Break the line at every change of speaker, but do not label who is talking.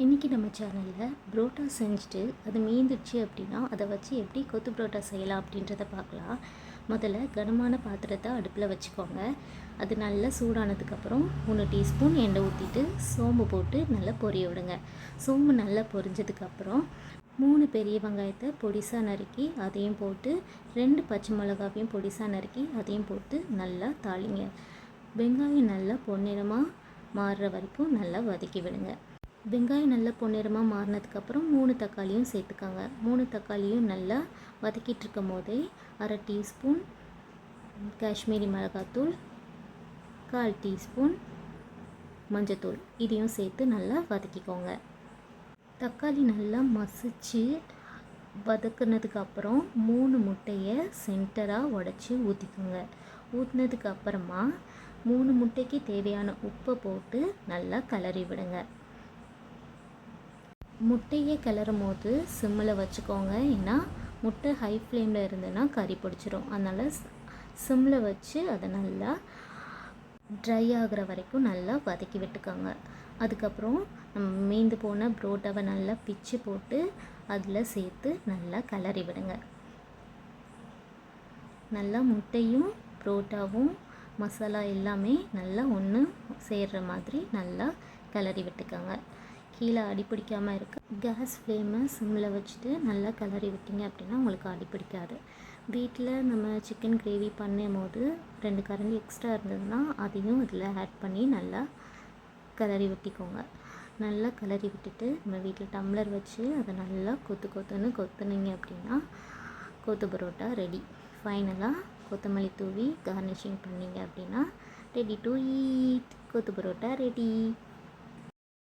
இன்றைக்கி நம்ம சேனலில் புரோட்டா செஞ்சுட்டு அது மீந்துடுச்சு அப்படின்னா அதை வச்சு எப்படி கொத்து புரோட்டா செய்யலாம் அப்படின்றத பார்க்கலாம். முதல்ல கனமான பாத்திரத்தை அடுப்பில் வச்சுக்கோங்க. அது நல்லா சூடானதுக்கப்புறம் 3 டீஸ்பூன் எண்ணெய் ஊற்றிட்டு சோம்பு போட்டு நல்லா பொரிய விடுங்க. சோம்பு நல்லா பொரிஞ்சதுக்கப்புறம் 3 பெரிய வெங்காயத்தை பொடிசாக நறுக்கி அதையும் போட்டு 2 பச்சை மிளகாவையும் பொடிசாக நறுக்கி அதையும் போட்டு நல்லா தாளிங்க. வெங்காயம் நல்லா பொன்னிறமாக மாறுற வரைக்கும் நல்லா வதக்கி விடுங்க. வெங்காயம் நல்லா பொன்னிறமாக மாறினதுக்கப்புறம் 3 தக்காளியும் சேர்த்துக்காங்க. 3 தக்காளியும் நல்லா வதக்கிட்டு இருக்கும் போதே 1/2 டீஸ்பூன் காஷ்மீரி மிளகாத்தூள், 1/4 டீஸ்பூன் மஞ்சத்தூள் இதையும் சேர்த்து நல்லா வதக்கிக்கோங்க. தக்காளி நல்லா மசிச்சு வதக்குனதுக்கப்புறம் 3 முட்டையை சென்டராக உடச்சி ஊற்றிக்கோங்க. ஊற்றினதுக்கப்புறமா 3 முட்டைக்கு தேவையான உப்பை போட்டு நல்லா கிளறி விடுங்க. முட்டையை கிளறும் போது சிம்மில் வச்சுக்கோங்க. ஏன்னா முட்டை ஹை ஃப்ளேமில் இருந்ததுன்னா கறி பிடிச்சிரும். அதனால் சிம்மில் வச்சு அதை நல்லா ட்ரை ஆகிற வரைக்கும் நல்லா வதக்கி விட்டுக்கோங்க. அதுக்கப்புறம் நம்ம மீந்து போன புரோட்டாவை நல்லா பிச்சு போட்டு அதில் சேர்த்து நல்லா கிளறி விடுங்க. நல்லா முட்டையும் புரோட்டாவும் மசாலா எல்லாமே நல்லா ஒன்று சேர்கிற மாதிரி நல்லா கிளறி விட்டுக்கோங்க. கீழே அடிப்பிடிக்காமல் இருக்க கேஸ் ஃப்ளேமை சிம்மில் வச்சுட்டு நல்லா கிளறி விட்டிங்க அப்படின்னா உங்களுக்கு அடிப்பிடிக்காது. வீட்டில் நம்ம சிக்கன் கிரேவி பண்ணும் போது 2 கரண்டி எக்ஸ்ட்ரா இருந்ததுன்னா அதையும் இதில் ஆட் பண்ணி நல்லா கிளறி விட்டிக்கோங்க. நல்லா கிளறி விட்டுட்டு நம்ம வீட்டில் டம்ளர் வச்சு அதை நல்லா கொத்துன்னு கொத்துனீங்க அப்படின்னா கொத்து பரோட்டா ரெடி. ஃபைனலாக கொத்தமல்லி தூவி கார்னிஷிங் பண்ணிங்க அப்படின்னா ரெடி டு ஈட். கொத்து பரோட்டா ரெடி.